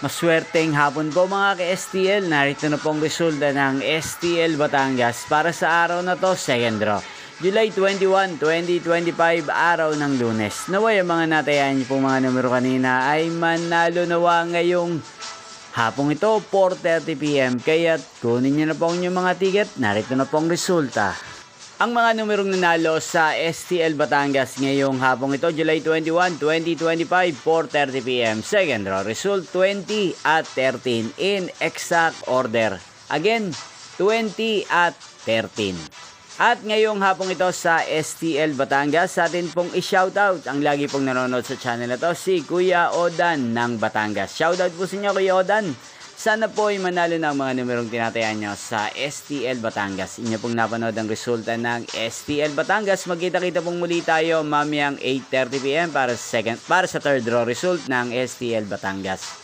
Maswerteng hapon po mga ka-STL. Narito na pong resulta ng STL Batangas para sa araw na to, second draw. July 21, 2025, araw ng Lunes. Naway ang mga natayan niyo pong mga numero kanina ay manalo nawa ngayong hapong ito, 4:30 PM. Kaya kunin niyo na po ang inyong mga ticket. Narito na pong resulta. Ang mga numerong nanalo sa STL Batangas ngayong hapong ito, July 21, 2025, 4:30 PM. Second draw, result 20 at 13 in exact order. Again, 20 at 13. At ngayong hapong ito sa STL Batangas, sa atin pong i-shoutout ang lagi pong nanonood sa channel na to, si Kuya Odan ng Batangas. Shoutout po sa inyo, Kuya Odan. Sana po ay manalo na ang mga numerong tinatayan nyo sa STL Batangas. Inyo pong napanood ang resulta ng STL Batangas. Magkita-kita pong muli tayo mamayang 8:30 PM para sa third draw result ng STL Batangas.